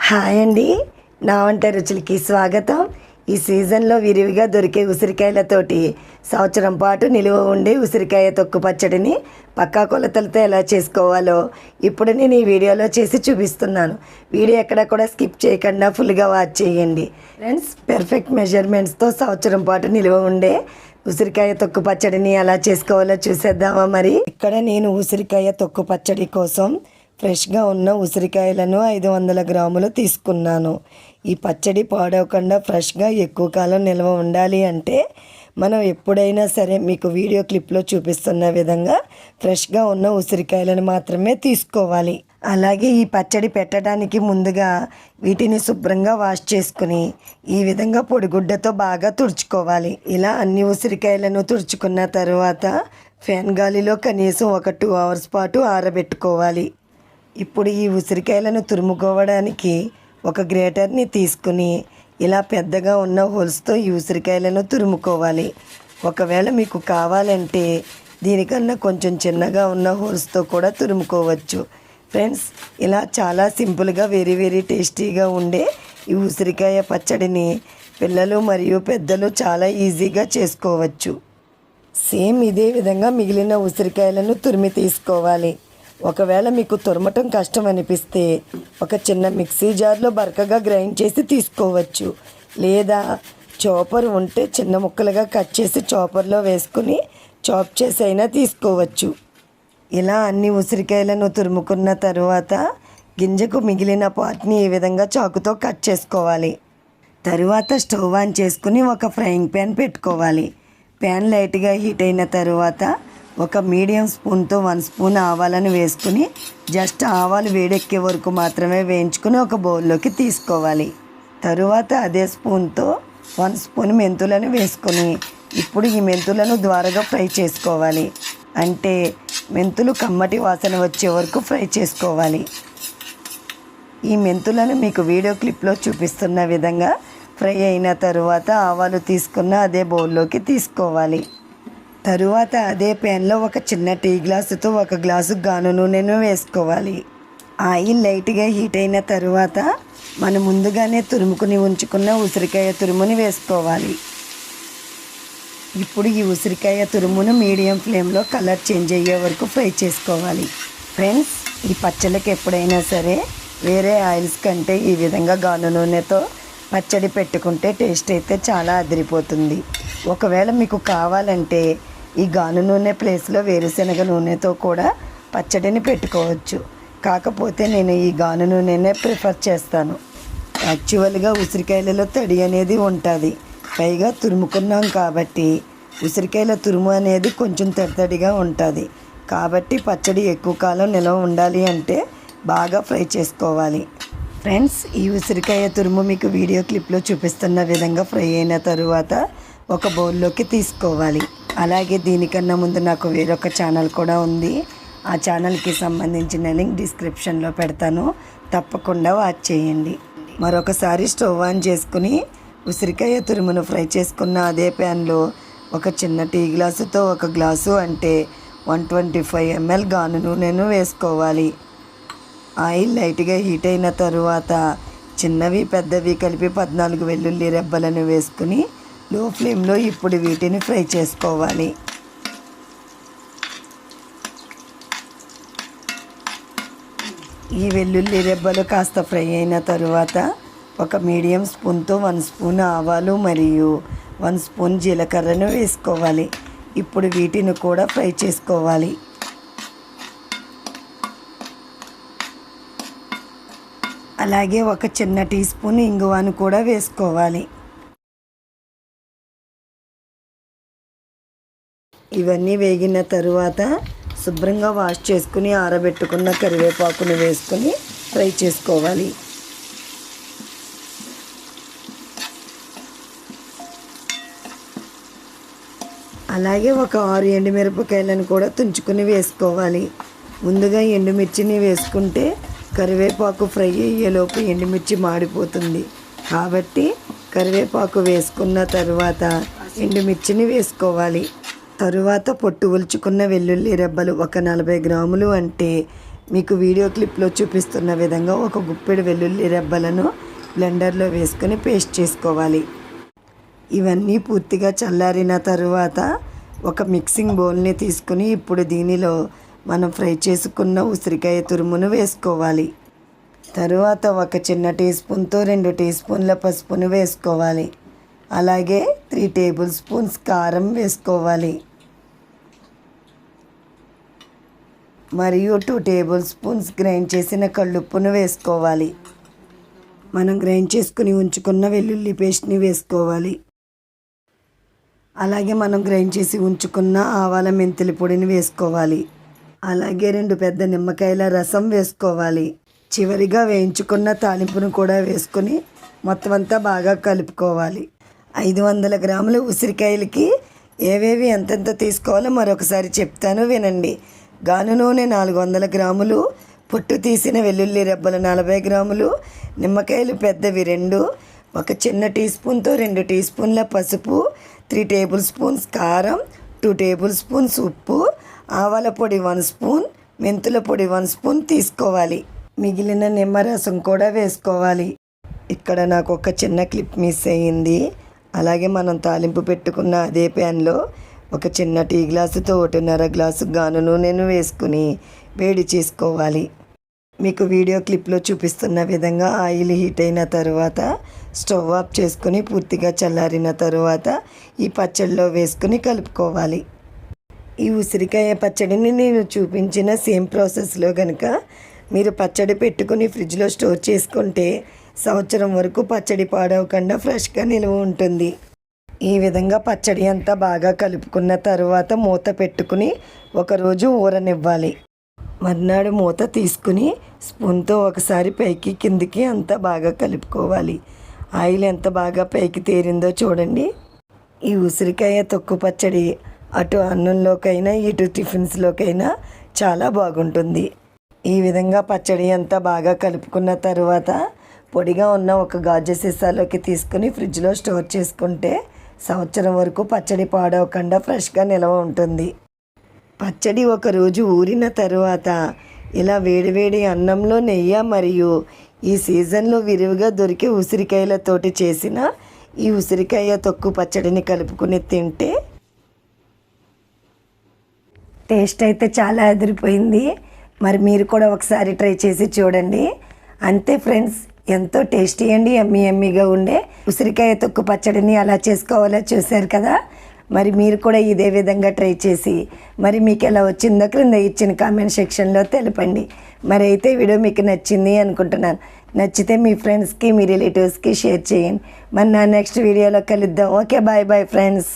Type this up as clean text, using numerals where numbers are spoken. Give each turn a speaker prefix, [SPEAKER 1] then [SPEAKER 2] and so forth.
[SPEAKER 1] Hi అండి, నా వంట రుచులకి స్వాగతం. ఈ సీజన్లో విరివిగా దొరికే ఉసిరికాయలతోటి సంవత్సరం పాటు నిలువ ఉండే ఉసిరికాయ తొక్కు పచ్చడిని పక్కా కొలతలతో ఎలా చేసుకోవాలో ఇప్పుడు నేను ఈ వీడియోలో చేసి చూపిస్తున్నాను. వీడియో ఎక్కడ కూడా స్కిప్ చేయకుండా ఫుల్గా వాచ్ చేయండి ఫ్రెండ్స్. పెర్ఫెక్ట్ మెజర్మెంట్స్తో సంవత్సరం పాటు నిలువ ఉండే ఉసిరికాయ తొక్కు పచ్చడిని ఎలా చేసుకోవాలో చూసేద్దామా మరి. ఇక్కడ నేను ఉసిరికాయ తొక్కు పచ్చడి కోసం ఫ్రెష్గా ఉన్న ఉసిరికాయలను 500 గ్రాములు తీసుకున్నాను. ఈ పచ్చడి పాడవకుండా ఫ్రెష్గా ఎక్కువ కాలం నిల్వ ఉండాలి అంటే మనం ఎప్పుడైనా సరే మీకు వీడియో క్లిప్లో చూపిస్తున్న విధంగా ఫ్రెష్గా ఉన్న ఉసిరికాయలను మాత్రమే తీసుకోవాలి. అలాగే ఈ పచ్చడి పెట్టడానికి ముందుగా వీటిని శుభ్రంగా వాష్ చేసుకుని ఈ విధంగా పొడిగుడ్డతో బాగా తుడుచుకోవాలి. ఇలా అన్ని ఉసిరికాయలను తుడుచుకున్న తర్వాత ఫ్యాన్ గాలిలో కనీసం ఒక 2 అవర్స్ పాటు ఆరబెట్టుకోవాలి. ఇప్పుడు ఈ ఉసిరికాయలను తురుముకోవడానికి ఒక గ్రేటర్ని తీసుకుని ఇలా పెద్దగా ఉన్న హోల్స్తో ఈ ఉసిరికాయలను తురుముకోవాలి. ఒకవేళ మీకు కావాలంటే దీనికన్నా కొంచెం చిన్నగా ఉన్న హోల్స్తో కూడా తురుముకోవచ్చు. ఫ్రెండ్స్, ఇలా చాలా సింపుల్గా వెరీ టేస్టీగా ఉండే ఈ ఉసిరికాయ పచ్చడిని పిల్లలు మరియు పెద్దలు చాలా ఈజీగా చేసుకోవచ్చు. సేమ్ ఇదే విధంగా మిగిలిన ఉసిరికాయలను తురిమి తీసుకోవాలి. ఒకవేళ మీకు తురమటం కష్టం అనిపిస్తే ఒక చిన్న మిక్సీ జార్లో బరకగా గ్రైండ్ చేసి తీసుకోవచ్చు. లేదా చాపర్ ఉంటే చిన్న ముక్కలుగా కట్ చేసి చాపర్లో వేసుకుని చాప్ చేసి అయినా తీసుకోవచ్చు. ఇలా అన్ని ఉసిరికాయలను తురుముకున్న తరువాత గింజకు మిగిలిన పార్ట్ని ఈ విధంగా చాకుతో కట్ చేసుకోవాలి. తరువాత స్టవ్ ఆన్ చేసుకుని ఒక ఫ్రైయింగ్ ప్యాన్ పెట్టుకోవాలి. ప్యాన్ లైట్గా హీట్ అయిన తరువాత ఒక మీడియం స్పూన్తో 1 స్పూన్ ఆవాలను వేసుకుని జస్ట్ ఆవాలు వేడెక్కే వరకు మాత్రమే వేయించుకుని ఒక బౌల్లోకి తీసుకోవాలి. తరువాత అదే స్పూన్తో 1 స్పూన్ మెంతులను వేసుకొని ఇప్పుడు ఈ మెంతులను ద్వారగా ఫ్రై చేసుకోవాలి. అంటే మెంతులు కమ్మటి వాసన వచ్చే వరకు ఫ్రై చేసుకోవాలి. ఈ మెంతులను మీకు వీడియో క్లిప్లో చూపిస్తున్న విధంగా ఫ్రై అయిన తరువాత ఆవాలు తీసుకున్న అదే బౌల్లోకి తీసుకోవాలి. తరువాత అదే ప్యాన్లో ఒక చిన్న టీ గ్లాసుతో 1 గ్లాసు గాను నూనెను వేసుకోవాలి. ఆయిల్ లైట్గా హీట్ అయిన తరువాత మనం ముందుగానే తురుముకుని ఉంచుకున్న ఉసిరికాయ తురుముని వేసుకోవాలి. ఇప్పుడు ఈ ఉసిరికాయ తురుమును మీడియం ఫ్లేమ్లో కలర్ చేంజ్ అయ్యే వరకు ఫ్రై చేసుకోవాలి. ఫ్రెండ్స్, ఈ పచ్చళ్ళకి ఎప్పుడైనా సరే వేరే ఆయిల్స్ కంటే ఈ విధంగా గాను నూనెతో పచ్చడి పెట్టుకుంటే టేస్ట్ అయితే చాలా అదిరిపోతుంది. ఒకవేళ మీకు కావాలంటే ఈ గాను నూనె ప్లేస్లో వేరుశనగ నూనెతో కూడా పచ్చడిని పెట్టుకోవచ్చు. కాకపోతే నేను ఈ గాను నూనెనే ప్రిఫర్ చేస్తాను. యాక్చువల్గా ఉసిరికాయలలో తడి అనేది ఉంటుంది. పైగా తురుముకున్నాం కాబట్టి ఉసిరికాయల తురుము అనేది కొంచెం తడిగా ఉంటుంది. కాబట్టి పచ్చడి ఎక్కువ కాలం నిల్వ ఉండాలి అంటే బాగా ఫ్రై చేసుకోవాలి. ఫ్రెండ్స్, ఈ ఉసిరికాయ తురుము మీకు వీడియో క్లిప్లో చూపిస్తున్న విధంగా ఫ్రై అయిన తరువాత ఒక బౌల్లోకి తీసుకోవాలి. అలాగే దీనికన్నా ముందు నాకు వేరొక ఛానల్ కూడా ఉంది. ఆ ఛానల్కి సంబంధించిన లింక్ డిస్క్రిప్షన్లో పెడతాను, తప్పకుండా వాచ్ చేయండి. మరొకసారి స్టవ్ ఆన్ చేసుకుని ఉసిరికాయ తురుమును ఫ్రై చేసుకున్న అదే ప్యాన్లో ఒక చిన్న టీ గ్లాసుతో 1 గ్లాసు అంటే 125 ml గాను నూనెను వేసుకోవాలి. ఆయిల్ లైట్గా హీట్ అయిన తరువాత చిన్నవి పెద్దవి కలిపి 14 వెల్లుల్లి రెబ్బలను వేసుకుని లో ఫ్లేమ్లో ఇప్పుడు వీటిని ఫ్రై చేసుకోవాలి. ఈ వెల్లుల్లి రెబ్బలు కాస్త ఫ్రై అయిన తరువాత ఒక మీడియం స్పూన్తో 1 స్పూన్ ఆవాలు మరియు 1 స్పూన్ జీలకర్రను వేసుకోవాలి. ఇప్పుడు వీటిని కూడా ఫ్రై చేసుకోవాలి. అలాగే ఒక చిన్న టీ స్పూన్ ఇంగువను కూడా వేసుకోవాలి. ఇవన్నీ వేగిన తరువాత శుభ్రంగా వాష్ చేసుకుని ఆరబెట్టుకున్న కరివేపాకును వేసుకొని ఫ్రై చేసుకోవాలి. అలాగే ఒక 6 ఎండుమిరపకాయలను కూడా తుంచుకొని వేసుకోవాలి. ముందుగా ఎండుమిర్చిని వేసుకుంటే కరివేపాకు ఫ్రై అయ్యేలోపు ఎండుమిర్చి మాడిపోతుంది. కాబట్టి కరివేపాకు వేసుకున్న తరువాత ఎండుమిర్చిని వేసుకోవాలి. తరువాత పొట్టు ఒలుచుకున్న వెల్లుల్లి రెబ్బలు ఒక 40 గ్రాములు అంటే మీకు వీడియో క్లిప్లో చూపిస్తున్న విధంగా ఒక గుప్పెడు వెల్లుల్లి రెబ్బలను బ్లెండర్లో వేసుకొని పేస్ట్ చేసుకోవాలి. ఇవన్నీ పూర్తిగా చల్లారిన తరువాత ఒక మిక్సింగ్ బౌల్ని తీసుకుని ఇప్పుడు దీనిలో మనం ఫ్రై చేసుకున్న ఉసిరికాయ తురుమును వేసుకోవాలి. తరువాత ఒక చిన్న టీ స్పూన్తో 2 టీ స్పూన్ల పసుపును వేసుకోవాలి. అలాగే 3 టేబుల్ స్పూన్స్ కారం వేసుకోవాలి. మరియు 2 టేబుల్ స్పూన్స్ గ్రైండ్ చేసిన కల్లుప్పును వేసుకోవాలి. మనం గ్రైండ్ చేసుకుని ఉంచుకున్న వెల్లుల్లి పేస్ట్ని వేసుకోవాలి. అలాగే మనం గ్రైండ్ చేసి ఉంచుకున్న ఆవాల మెంతుల పొడిని వేసుకోవాలి. అలాగే 2 పెద్ద నిమ్మకాయల రసం వేసుకోవాలి. చివరిగా వేయించుకున్న తాలింపును కూడా వేసుకొని మొత్తం అంతా బాగా కలుపుకోవాలి. 500 గ్రాముల ఉసిరికాయలకి ఏవేవి ఎంతెంత తీసుకోవాలో మరొకసారి చెప్తాను వినండి. గాను నూనె 400 గ్రాములు, పొట్టు తీసిన వెల్లుల్లి రెబ్బలు 40 గ్రాములు, నిమ్మకాయలు పెద్దవి 2, ఒక చిన్న టీ స్పూన్తో 2 టీ స్పూన్ల పసుపు, 3 టేబుల్ స్పూన్స్ కారం, 2 టేబుల్ స్పూన్స్ ఉప్పు, ఆవాల పొడి 1 స్పూన్, మెంతుల పొడి 1 స్పూన్ తీసుకోవాలి. మిగిలిన నిమ్మరసం కూడా వేసుకోవాలి. ఇక్కడ నాకు ఒక చిన్న క్లిప్ మిస్ అయ్యింది. అలాగే మనం తాలింపు పెట్టుకున్న అదే ప్యాన్లో ఒక చిన్న టీ గ్లాసుతో 1.5 గ్లాసు గాను నూనెను వేసుకుని వేడి చేసుకోవాలి. మీకు వీడియో క్లిప్లో చూపిస్తున్న విధంగా ఆయిల్ హీట్ అయిన తరువాత స్టవ్ ఆఫ్ చేసుకుని పూర్తిగా చల్లారిన తరువాత ఈ పచ్చడిలో వేసుకుని కలుపుకోవాలి. ఈ ఉసిరికాయ పచ్చడిని నేను చూపించిన సేమ్ ప్రాసెస్లో కనుక మీరు పచ్చడి పెట్టుకుని ఫ్రిడ్జ్లో స్టోర్ చేసుకుంటే సంవత్సరం వరకు పచ్చడి పాడవకుండా ఫ్రెష్గా నిల్వ ఉంటుంది. ఈ విధంగా పచ్చడి అంతా బాగా కలుపుకున్న తరువాత మూత పెట్టుకుని ఒకరోజు ఊరనివ్వాలి. మర్నాడు మూత తీసుకుని స్పూన్తో ఒకసారి పైకి కిందికి అంతా బాగా కలుపుకోవాలి. ఆయిల్ ఎంత బాగా పైకి తేరిందో చూడండి. ఈ ఉసిరికాయ తొక్కు పచ్చడి అటు అన్నంలోకైనా ఇటు టిఫిన్స్లోకైనా చాలా బాగుంటుంది. ఈ విధంగా పచ్చడి అంతా బాగా కలుపుకున్న తరువాత పొడిగా ఉన్న ఒక గాజు సీసాలోకి తీసుకుని ఫ్రిడ్జ్లో స్టోర్ చేసుకుంటే సంవత్సరం వరకు పచ్చడి పాడవకుండా ఫ్రెష్గా నిల్వ ఉంటుంది. పచ్చడి ఒకరోజు ఊరిన తరువాత ఇలా వేడివేడి అన్నంలో నెయ్యి మరియు ఈ సీజన్లో విరివిగా దొరికే ఉసిరికాయలతోటి చేసిన ఈ ఉసిరికాయ తొక్కు పచ్చడిని కలుపుకుని తింటే టేస్ట్ అయితే చాలా అదిరిపోయింది. మరి మీరు కూడా ఒకసారి ట్రై చేసి చూడండి. అంతే ఫ్రెండ్స్, ఎంతో టేస్టీ అండి యమ్మీగా ఉండే ఉసిరికాయ తొక్కు పచ్చడిని అలా చేసుకోవాలో చూశారు కదా. మరి మీరు కూడా ఇదే విధంగా ట్రై చేసి మరి మీకు ఎలా వచ్చిందో క్రింద ఇచ్చిన కామెంట్ సెక్షన్లో తెలపండి. మరి అయితే వీడియో మీకు నచ్చింది అనుకుంటున్నాను. నచ్చితే మీ ఫ్రెండ్స్కి మీ రిలేటివ్స్కి షేర్ చేయండి. మరి నా నెక్స్ట్ వీడియోలో కలుద్దాం. Okay, bye friends.